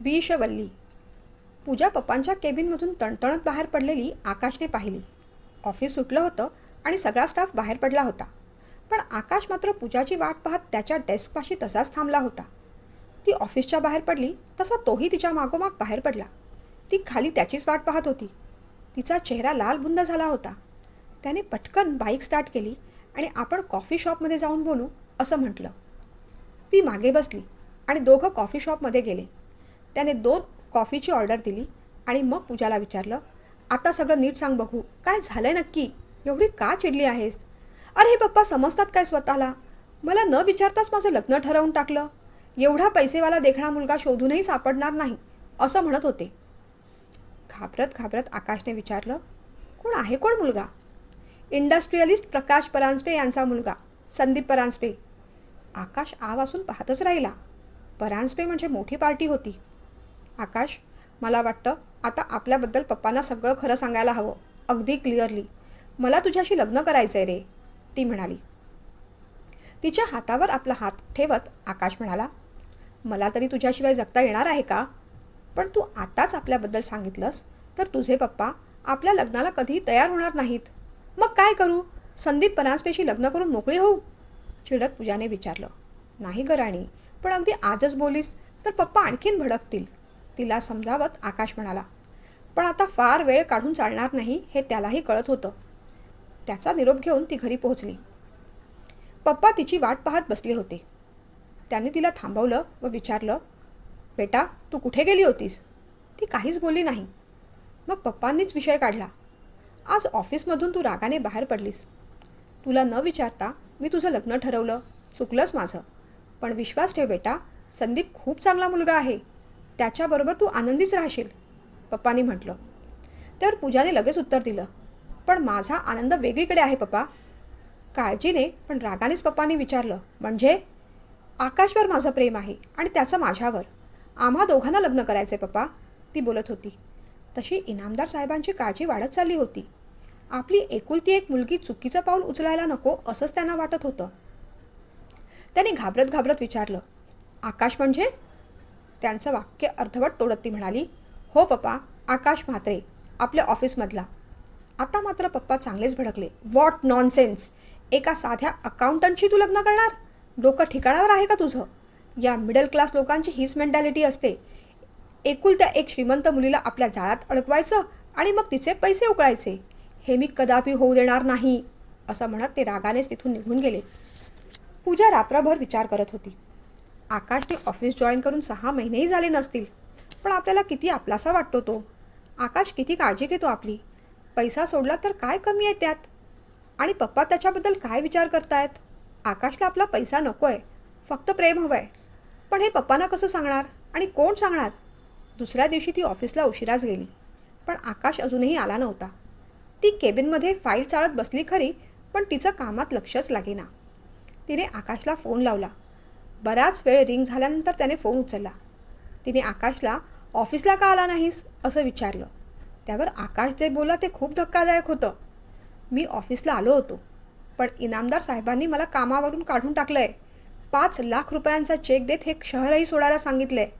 विषवल्ली. पूजा पप्पांच्या केबिनमधून तणतणत बाहेर पडलेली आकाशने पाहिली. ऑफिस सुटलं होतं आणि सगळा स्टाफ बाहेर पडला होता. पण आकाश मात्र पूजाची वाट पाहत त्याच्या डेस्कपाशी तसाच थांबला होता. ती ऑफिसच्या बाहेर पडली तसा तोही तिच्या मागोमाग बाहेर पडला. ती खाली त्याचीच वाट पाहत होती. तिचा चेहरा लालबुंद झाला होता. त्याने पटकन बाईक स्टार्ट केली आणि आपण कॉफी शॉपमध्ये जाऊन बोलू असं म्हटलं. ती मागे बसली आणि दोघं कॉफी शॉपमध्ये गेले. त्याने 2 कॉफीची ऑर्डर दिली आणि मग पूजाला विचारलं, आता सगळं नीट सांग बघू, काय झालंय नक्की? एवढी का चिडली आहेस? अरे हे पप्पा समजतात काय स्वतःला? मला न विचारताच माझं लग्न ठरवून टाकलं. एवढा पैसेवाला देखणा मुलगा शोधूनही सापडणार नाही असं म्हणत होते. घाबरत घाबरत आकाशने विचारलं, कोण आहे कोण मुलगा? इंडस्ट्रियलिस्ट प्रकाश परांजपे यांचा मुलगा संदीप परांजपे. आकाश आ वासून पाहतच राहिला. परांजपे म्हणजे मोठी पार्टी होती. आकाश, मला वाटतं आता आपल्याबद्दल पप्पांना सगळं खरं सांगायला हवं, अगदी क्लिअरली. मला तुझ्याशी लग्न करायचं आहे रे, ती म्हणाली. तिच्या हातावर आपला हात ठेवत आकाश म्हणाला, मला तरी तुझ्याशिवाय जगता येणार आहे का? पण तू आताच आपल्याबद्दल सांगितलंस तर तुझे पप्पा आपल्या लग्नाला कधीही तयार होणार नाहीत. मग काय करू? संदीप परांजपेशी लग्न करून मोकळी होऊ? चिडत पूजाने विचारलं. नाही ग राणी, पण अगदी आजच बोलीस तर पप्पा आणखीन भडकतील, तिला समजावत आकाश म्हणाला. पण आता फार वेळ काढून चालणार नाही हे त्यालाही कळत होतं. त्याचा निरोप घेऊन ती घरी पोहोचली. पप्पा तिची वाट पाहत बसले होते. त्याने तिला थांबवलं व विचारलं, बेटा तू कुठे गेली होतीस? ती काहीच बोलली नाही. मग पप्पांनीच विषय काढला. आज ऑफिसमधून तू रागाने बाहेर पडलीस. तुला न विचारता मी तुझं लग्न ठरवलं, चुकलंच माझं. पण विश्वास ठेव बेटा, संदीप खूप चांगला मुलगा आहे. त्याच्याबरोबर तू आनंदीच राहशील, पप्पांनी म्हटलं. त्यावर पूजाने लगेच उत्तर दिलं, पण माझा आनंद वेगळीकडे आहे पप्पा. काळजीने पण रागानेच पप्पांनी विचारलं, म्हणजे? आकाशवर माझं प्रेम आहे आणि त्याचं माझ्यावर. आम्हा दोघांना लग्न करायचे पप्पा, ती बोलत होती. तशी इनामदार साहेबांची काळजी वाढत चालली होती. आपली एकुलती एक मुलगी चुकीचं पाऊल उचलायला नको असंच त्यांना वाटत होतं. त्याने घाबरत घाबरत विचारलं, आकाश म्हणजे? त्यांचं वाक्य अर्धवट तोडत ती म्हणाली, हो पप्पा, आकाश म्हात्रे, आपल्या ऑफिसमधला. आता मात्र पप्पा चांगलेच भडकले. What nonsense! एका साध्या अकाउंटंटशी तू लग्न करणार? डोकं ठिकाणावर आहे का तुझं? या मिडल क्लास लोकांची हीच मेंटॅलिटी असते. एकुलत्या एक श्रीमंत मुलीला आपल्या जाळ्यात अडकवायचं आणि मग तिचे पैसे उकळायचे. हे मी कदापि होऊ देणार नाही, असं म्हणत ते रागानेच तिथून निघून गेले. पूजा रात्रभर विचार करत होती. आकाशने ऑफिस जॉईन करून 6 महिनेही झाले नसतील, पण आपल्याला किती आपलासा वाटतो तो. आकाश किती काळजी घेतो आपली. पैसा सोडला तर काय कमी आहे त्यात? आणि पप्पा त्याच्याबद्दल काय विचार करतायत? आकाशला आपला पैसा नको आहे, फक्त प्रेम हवं आहे. पण हे पप्पांना कसं सांगणार आणि कोण सांगणार? दुसऱ्या दिवशी ती ऑफिसला उशिराच गेली, पण आकाश अजूनही आला नव्हता. ती केबिनमध्ये फाईल चाळत बसली खरी, पण तिचं कामात लक्षच लागेना. तिने आकाशला फोन लावला. बराच वेळ रिंग झाल्यानंतर त्याने फोन उचलला. तिने आकाशला ऑफिसला का आला नाहीस असं विचारलं. त्यावर आकाश जे बोलला ते खूप धक्कादायक होतं. मी ऑफिसला आलो होतो, पण इनामदार साहेबांनी मला कामावरून काढून टाकलं आहे. 5 लाख रुपयांचा चेक देत हे शहरही सोडायला सांगितलं आहे.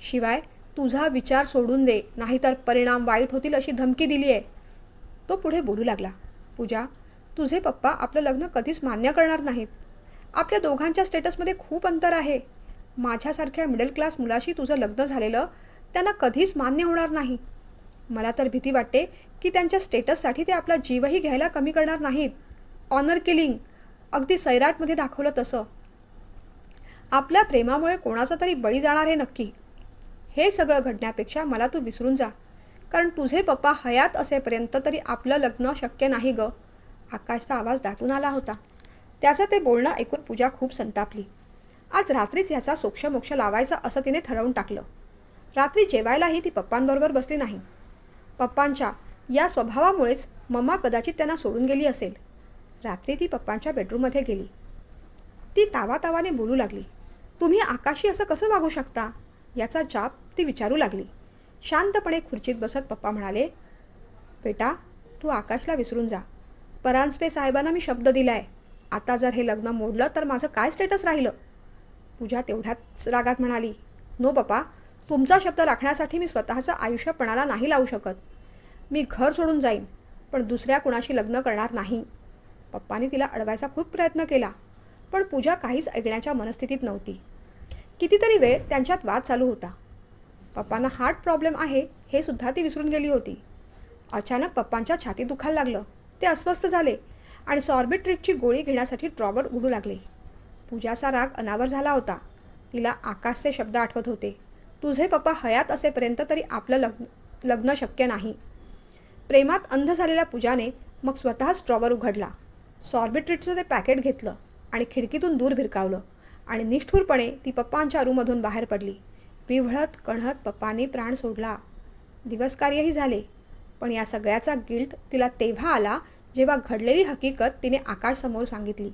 शिवाय तुझा विचार सोडून दे, नाहीतर परिणाम वाईट होतील अशी धमकी दिली आहे. तो पुढे बोलू लागला. पूजा, तुझे पप्पा आपलं लग्न कधीच मान्य करणार नाहीत. आपल्या दोघांच्या स्टेटसमध्ये खूप अंतर आहे. माझ्यासारख्या मिडल क्लास मुलाशी तुझं लग्न झालेलं त्यांना कधीच मान्य होणार नाही. मला तर भीती वाटते की त्यांच्या स्टेटससाठी ते आपला जीवही घ्यायला कमी करणार नाहीत. ऑनर किलिंग, अगदी सैराटमध्ये दाखवलं तसं. आपल्या प्रेमामुळे कोणाचा तरी बळी जाणार हे नक्की. हे सगळं घडण्यापेक्षा मला तू विसरून जा, कारण तुझे पप्पा हयात असेपर्यंत तरी आपलं लग्न शक्य नाही ग. आकाशचा आवाज दाटून आला होता. त्याचं ते बोलणं ऐकून पूजा खूप संतापली. आज रात्रीच ह्याचा सोक्षमोक्ष लावायचा असं तिने ठरवून टाकलं. रात्री जेवायलाही ती पप्पांबरोबर बसली नाही. पप्पांच्या या स्वभावामुळेच मम्मा कदाचित त्यांना सोडून गेली असेल. रात्री ती पप्पांच्या बेडरूममध्ये गेली. ती तावातावाने बोलू लागली. तुम्ही आकाशी असं कसं वागू शकता? याचा जाब ती विचारू लागली. शांतपणे खुर्चीत बसत पप्पा म्हणाले, बेटा तू आकाशला विसरून जा. परांजपे साहेबांना मी शब्द दिलाय. आता जर हे लग्न मोडलं तर माझं काय स्टेटस राहिलं? पूजा तेवढ्याच रागात म्हणाली, नो पप्पा, तुमचा शब्द राखण्यासाठी मी स्वतःचं आयुष्य पणाला नाही लावू शकत. मी घर सोडून जाईन, पण दुसऱ्या कुणाशी लग्न करणार नाही. पप्पांनी तिला अडवायचा खूप प्रयत्न केला, पण पूजा काहीच ऐकण्याच्या मनस्थितीत नव्हती. कितीतरी वेळ त्यांच्यात वाद चालू होता. पप्पांना हार्ट प्रॉब्लेम आहे हे सुद्धा ती विसरून गेली होती. अचानक पप्पांच्या छातीत दुखायला लागलं. ते अस्वस्थ झाले आणि सॉर्बिट्रिटची गोळी घेण्यासाठी ड्रॉवर उघडू लागले. पूजाचा राग अनावर झाला होता. तिला आकाशचे शब्द आठवत होते. तुझे पप्पा हयात असेपर्यंत तरी आपलं लग्न शक्य नाही. प्रेमात अंध झालेल्या पूजाने मग स्वतःच ड्रॉवर उघडला. सॉर्बिट्रिटचं ते पॅकेट घेतलं आणि खिडकीतून दूर भिरकावलं आणि निष्ठुरपणे ती पप्पांच्या रूममधून बाहेर पडली. विव्हळत कणहत पप्पांनी प्राण सोडला. दिवसकार्यही झाले, पण या सगळ्याचा गिल्ट तिला तेव्हा आला जेव्हा घडलेली हकीकत तिने आकाशसमोर सांगितली.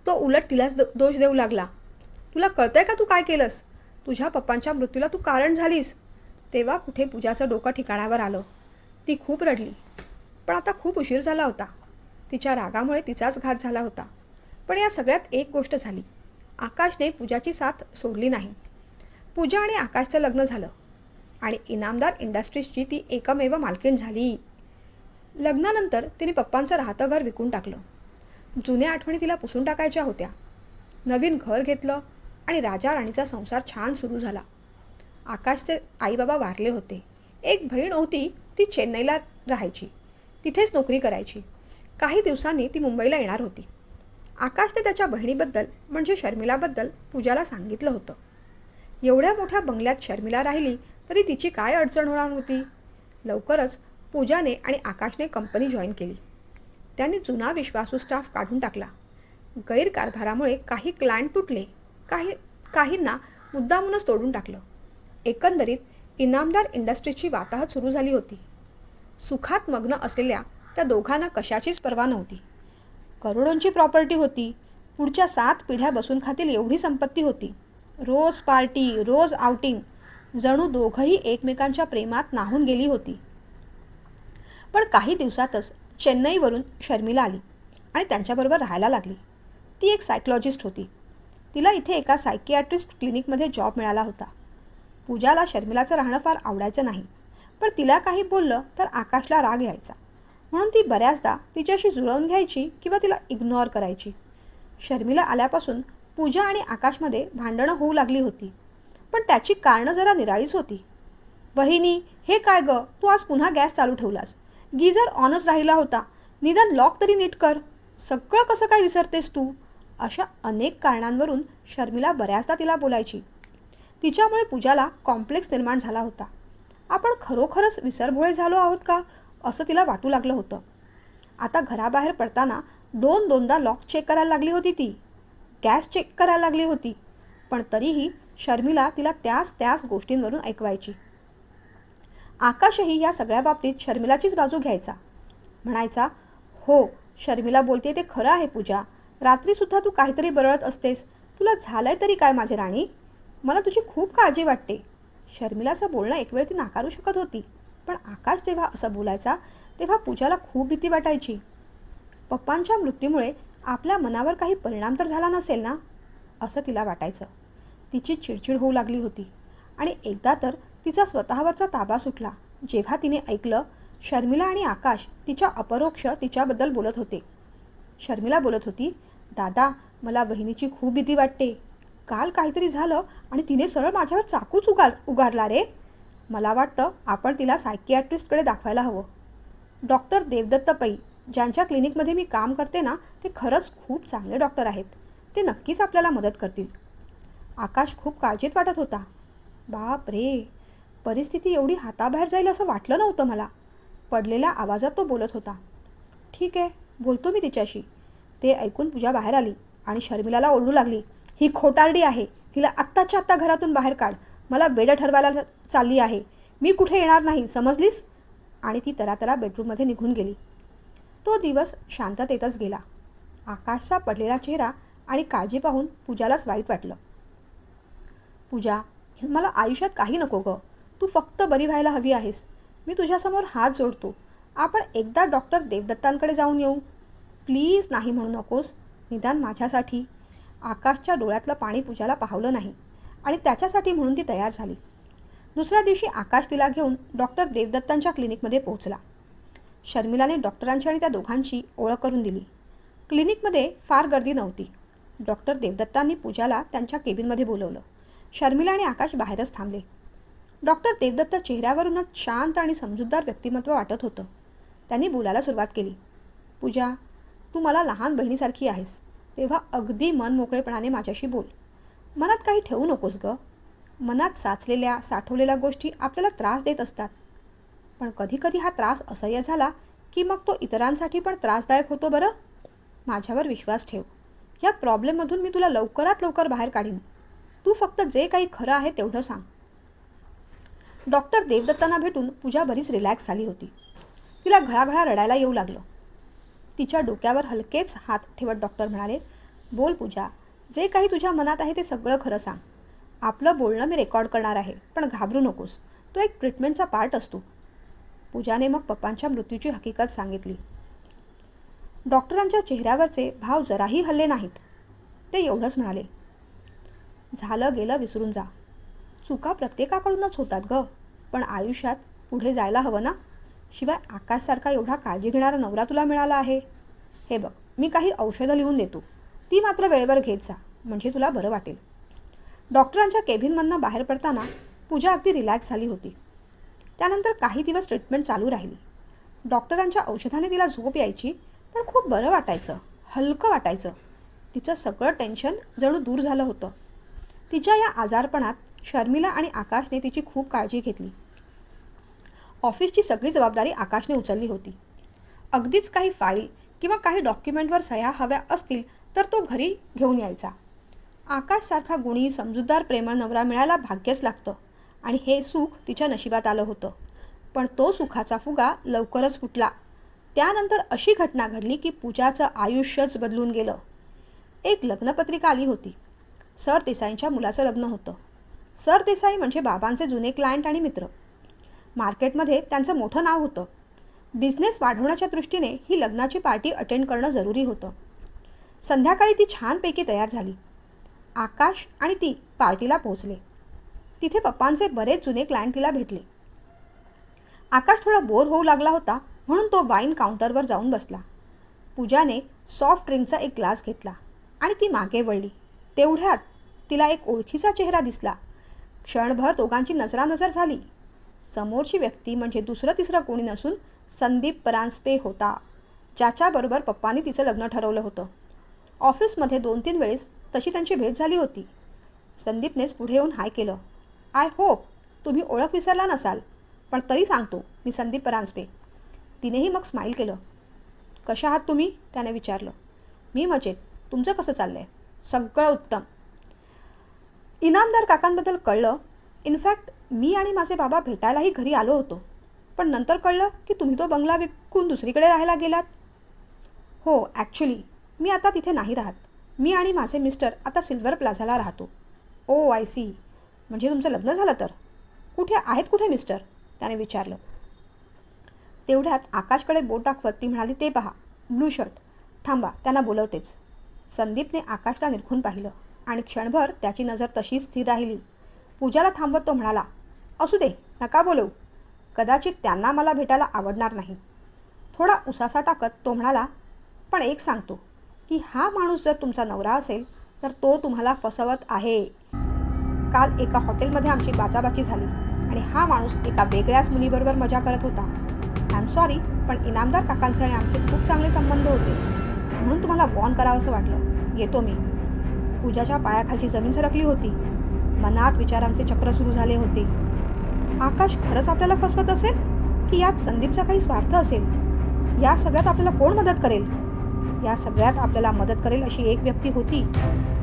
तो उलट तिलाच दोष देऊ लागला. तुला कळतंय का तू काय केलंस? तुझ्या पप्पांच्या मृत्यूला तू कारण झालीस. तेव्हा कुठे पूजाचं डोकं ठिकाणावर आलं. ती खूप रडली, पण आता खूप उशीर झाला होता. तिच्या रागामुळे तिचाच घात झाला होता. पण या सगळ्यात एक गोष्ट झाली. आकाशने पूजाची साथ सोडली नाही. पूजा आणि आकाशचं लग्न झालं आणि इनामदार इंडस्ट्रीजची ती एकमेव मालकीण झाली. लग्नानंतर तिने पप्पांचं राहतं घर विकून टाकलं. जुन्या आठवणी तिला पुसून टाकायच्या होत्या. नवीन घर घेतलं आणि राजा राणीचा संसार छान सुरू झाला. आकाशचे आईबाबा वारले होते. एक बहीण होती, ती चेन्नईला राहायची. तिथेच नोकरी करायची. काही दिवसांनी ती मुंबईला येणार होती. आकाशने त्याच्या बहिणीबद्दल म्हणजे शर्मिलाबद्दल पूजाला सांगितलं होतं. एवढ्या मोठ्या बंगल्यात शर्मिला राहिली तरी तिची काय अडचण होणार होती. लवकरच पूजाने आणि आकाशने कंपनी जॉईन केली. त्यांनी जुना विश्वासू स्टाफ काढून टाकला. गैरकारभारामुळे काही क्लायंट तुटले, काहींना मुद्दामूनच तोडून टाकलं. एकंदरीत इनामदार इंडस्ट्रीजची वाताहत सुरू झाली होती. सुखात मग्न असलेल्या त्या दोघांना कशाचीच पर्वा नव्हती. करोडोंची प्रॉपर्टी होती. पुढच्या 7 पिढ्या बसून खातील एवढी संपत्ती होती. रोज पार्टी, रोज आउटिंग. जणू दोघंही एकमेकांच्या प्रेमात न्हाऊन गेली होती. पण काही दिवसातच चेन्नईवरून शर्मिला आली आणि त्यांच्याबरोबर राहायला लागली. ती एक सायकॉलॉजिस्ट होती. तिला इथे एका सायकियाट्रिस्ट क्लिनिकमध्ये जॉब मिळाला होता. पूजाला शर्मिलाचं राहणं फार आवडायचं नाही, पण तिला काही बोललं तर आकाशला राग यायचा. म्हणून ती बऱ्याचदा तिच्याशी जुळवून घ्यायची किंवा तिला इग्नोर करायची. शर्मिला आल्यापासून पूजा आणि आकाशमध्ये भांडणं होऊ लागली होती, पण त्याची कारणं जरा निराळीच होती. वहिनी, हे काय गं, तू आज पुन्हा गॅस चालू ठेवलास. गिझर ऑनच राहिला होता. निदान लॉक तरी नीट कर. सगळं कसं काय विसरतेस तू? अशा अनेक कारणांवरून शर्मिला बऱ्याचदा तिला बोलायची. तिच्यामुळे पूजाला कॉम्प्लेक्स निर्माण झाला होता. आपण खरोखरच विसरभोळे झालो आहोत का असं तिला वाटू लागलं होतं. आता घराबाहेर पडताना दोनदा लॉक चेक करायला लागली होती. ती गॅस चेक करायला लागली होती, पण तरीही शर्मिला तिला त्याच गोष्टींवरून ऐकवायची. आकाशही या सगळ्या बाबतीत शर्मिलाचीच बाजू घ्यायचा. म्हणायचा, हो शर्मिला बोलते ते खरं आहे पूजा. रात्रीसुद्धा तू काहीतरी बरळत असतेस. तुला झालंय तरी काय माझी राणी? मला तुझी खूप काळजी वाटते. शर्मिलाचं बोलणं एक वेळ ती नाकारू शकत होती, पण आकाश जेव्हा असं बोलायचा तेव्हा पूजाला खूप भीती वाटायची. पप्पांच्या मृत्यूमुळे आपल्या मनावर काही परिणाम तर झाला नसेल ना, असं तिला वाटायचं. तिची चिडचिड होऊ लागली होती आणि एकदा तर तिचा स्वतःवरचा ताबा सुटला जेव्हा तिने ऐकलं शर्मिला आणि आकाश तिच्या अपरोक्ष तिच्याबद्दल बोलत होते. शर्मिला बोलत होती, दादा मला बहिणीची खूप भीती वाटते. काल काहीतरी झालं आणि तिने सरळ माझ्यावर चाकूच उगारला रे. मला वाटतं आपण तिला सायकियाट्रिस्टकडे दाखवायला हवं. डॉक्टर देवदत्त पै ज्यांच्या क्लिनिकमध्ये मी काम करते ना, ते खरंच खूप चांगले डॉक्टर आहेत. ते नक्कीच आपल्याला मदत करतील. आकाश खूप काळजीत वाटत होता. बाप रे, परिस्थिती एवढी हाताबाहेर जाईल असं वाटलं नव्हतं मला. पडलेल्या आवाजात तो बोलत होता. ठीक आहे, बोलतो मी तिच्याशी. ते ऐकून पूजा बाहेर आली आणि शर्मिलाला ओरडू लागली, ही खोटारडी आहे. हिला आत्ताच्या आत्ता घरातून बाहेर काढ. मला वेडं ठरवायला चालली आहे. मी कुठे येणार नाही, समजलीस? आणि ती तरातरा बेडरूममध्ये निघून गेली. तो दिवस शांततेतच गेला. आकाशचा पडलेला चेहरा आणि काळजी पाहून पूजालाच वाईट वाटलं. पूजा, मला आयुष्यात काही नको गं. तू फक्त बरी व्हायला हवी आहेस. मी तुझ्यासमोर हात जोडतो. आपण एकदा डॉक्टर देवदत्तांकडे जाऊन येऊ. प्लीज नाही म्हणू नकोस, निदान माझ्यासाठी. आकाशच्या डोळ्यातलं पाणी पूजाला पाहवलं नाही आणि त्याच्यासाठी म्हणून ती तयार झाली. दुसऱ्या दिवशी आकाश तिला घेऊन डॉक्टर देवदत्तांच्या क्लिनिकमध्ये पोहोचला. शर्मिलाने डॉक्टरांची आणि त्या दोघांची ओळख करून दिली. क्लिनिकमध्ये फार गर्दी नव्हती. डॉक्टर देवदत्तांनी पूजाला त्यांच्या केबिनमध्ये बोलवलं. शर्मिला आणि आकाश बाहेरच थांबले. डॉक्टर देवदत्त चेहऱ्यावरूनच शांत आणि समजूतदार व्यक्तिमत्व वाटत होतं. त्यांनी बोलायला सुरुवात केली. पूजा, तू मला लहान बहिणीसारखी आहेस, तेव्हा अगदी मन मोकळेपणाने माझ्याशी बोल. मनात काही ठेवू नकोस गं. मनात साठवलेल्या गोष्टी आपल्याला त्रास देत असतात. पण कधीकधी हा त्रास असह्य झाला की मग तो इतरांसाठी पण त्रासदायक होतो बरं. माझ्यावर विश्वास ठेव. या प्रॉब्लेममधून मी तुला लवकरात लवकर बाहेर काढीन. तू फक्त जे काही खरं आहे तेवढं सांग. डॉक्टर देवदत्तांना भेटून पूजा बरीच रिलॅक्स झाली होती. तिला घळाघळा रडायला येऊ लागलं. तिच्या डोक्यावर हलकेच हात ठेवत डॉक्टर म्हणाले, बोल पूजा, जे काही तुझ्या मनात आहे ते सगळं खरं सांग. आपलं बोलणं मी रेकॉर्ड करणार आहे, पण घाबरू नकोस. तो एक ट्रीटमेंटचा पार्ट असतो. पूजाने मग पप्पांच्या मृत्यूची हकीकत सांगितली. डॉक्टरांच्या चेहऱ्यावरचे भाव जराही हल्ले नाहीत. ते एवढंच म्हणाले, झालं गेलं विसरून जा. चुका प्रत्येकाकडूनच होतात गं, पण आयुष्यात पुढे जायला हवं ना. शिवाय आकाशसारखा एवढा काळजी घेणारा नवरा तुला मिळाला आहे. हे बघ, मी काही औषधं लिहून देतो, ती मात्र वेळेवर घेत जा, म्हणजे तुला बरं वाटेल. डॉक्टरांच्या केबिनमधनं बाहेर पडताना पूजा अगदी रिलॅक्स झाली होती. त्यानंतर काही दिवस ट्रीटमेंट चालू राहिली. डॉक्टरांच्या औषधाने तिला झोप यायची, पण खूप बरं वाटायचं, हलकं वाटायचं. तिचं सगळं टेन्शन जणू दूर झालं होतं. तिच्या या आजारपणात शर्मिला आणि आकाशने तिची खूप काळजी घेतली. ऑफिसची सगळी जबाबदारी आकाशने उचलली होती. अगदीच काही फाईल किंवा काही डॉक्युमेंटवर सह्या हव्या असतील तर तो घरी घेऊन यायचा. आकाशसारखा गुणी, समजूतदार, प्रेमळ नवरा मिळायला भाग्यच लागतं आणि हे सुख तिच्या नशिबात आलं होतं. पण तो सुखाचा फुगा लवकरच फुटला. त्यानंतर अशी घटना घडली की पूजाचं आयुष्यच बदलून गेलं. एक लग्नपत्रिका आली होती. सरदेसाईंच्या मुलाचं लग्न होतं. सरदेसाई म्हणजे बाबांचे जुने क्लायंट आणि मित्र. मार्केटमध्ये त्यांचं मोठं नाव होतं. बिझनेस वाढवण्याच्या दृष्टीने ही लग्नाची पार्टी अटेंड करणं जरुरी होतं. संध्याकाळी ती छानपैकी तयार झाली. आकाश आणि ती पार्टीला पोहोचले. तिथे पप्पांचे बरेच जुने क्लायंट तिला भेटले. आकाश थोडा बोर होऊ लागला होता, म्हणून तो वाईन काउंटरवर जाऊन बसला. पूजाने सॉफ्ट ड्रिंकचा एक ग्लास घेतला आणि ती मागे वळली. तेवढ्यात तिला एक ओळखीचा चेहरा दिसला. क्षणभर दोघांची नजरानजर झाली. समोरची व्यक्ती म्हणजे दुसरं तिसरं कोणी नसून संदीप परांजपे होता, ज्याच्याबरोबर पप्पांनी तिचं लग्न ठरवलं होतं. ऑफिसमध्ये 2-3 वेळेस तशी त्यांची भेट झाली होती. संदीपनेच पुढे येऊन हाय केलं. आय होप तुम्ही ओळख विसरला नसाल, पण तरी सांगतो, मी संदीप परांजपे. तिनेही मग स्माईल केलं. कशा आहात तुम्ही, त्याने विचारलं. मी मजेत, तुमचं कसं चाललं आहे? सगळं उत्तम. इनामदार काकांबद्दल कळलं. इनफॅक्ट मी आणि माझे बाबा भेटायलाही घरी आलो होतो, पण नंतर कळलं की तुम्ही तो बंगला विकून दुसरीकडे राहायला गेलात. हो, ॲक्च्युली मी आता तिथे नाही राहत. मी आणि माझे मिस्टर आता सिल्वर प्लाझाला राहतो. ओ आय सी, म्हणजे तुमचं लग्न झालं तर? कुठे मिस्टर, त्याने विचारलं. तेवढ्यात आकाशकडे बोट दाखवत ती म्हणाली, ते पहा, ब्लू शर्ट. थांबा, त्यांना बोलवतेच. संदीपने आकाशला निरखून पाहिलं आणि क्षणभर त्याची नजर तशीच स्थिर राहिली. पूजाला थांबवत तो म्हणाला, असू दे, नका बोलवू. कदाचित त्यांना मला भेटायला आवडणार नाही. थोडा उसासा टाकत तो म्हणाला, पण एक सांगतो की हा माणूस जर तुमचा नवरा असेल तर तो तुम्हाला फसवत आहे. काल एका हॉटेलमध्ये आमची बाचाबाची झाली आणि हा माणूस एका वेगळ्याच मुलीबरोबर मजा करत होता. आय एम सॉरी, पण इनामदार काकांचे आणि आमचे खूप चांगले संबंध होते, म्हणून तुम्हाला वॉर्न करावंसं वाटलं. येतो मी. पूजाच्या पायाखालची जमीन सरकली होती. मनात विचारांचे चक्र सुरू झाले होते. आकाश खरंच आपल्याला फसवत असेल की यात संदीपचा काही स्वार्थ असेल? या सगळ्यात आपल्याला कोण मदत करेल? या सगळ्यात आपल्याला मदत करेल अशी एक व्यक्ती होती,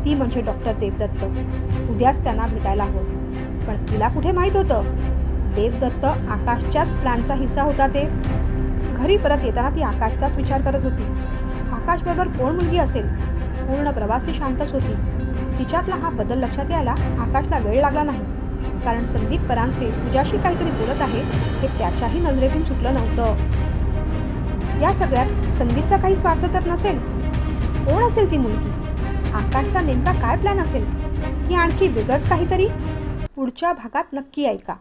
ती म्हणजे डॉक्टर देवदत्त. उद्याच त्यांना भेटायला हवं. पण तिला कुठे माहीत होतं देवदत्त आकाशच्याच प्लॅनचा हिस्सा होता ते. घरी परत येताना ती आकाशचाच विचार करत होती. आकाशबरोबर कोण मुलगी असेल? पूर्ण प्रवास ती शांतच होती. तिच्यातला हा बदल लक्षात यायला आकाशला वेळ लागला नाही, कारण संदीप परांजपे पूजाशी काहीतरी बोलत आहे हे त्याच्याही नजरेतून सुटलं नव्हतं. या सगळ्यात संदीपचा काही स्वार्थ तर नसेल? कोण असेल ती मुलगी? आकाशचा नेमका काय प्लॅन असेल? की आणखी वेगळंच काहीतरी? पुढच्या भागात नक्की ऐका.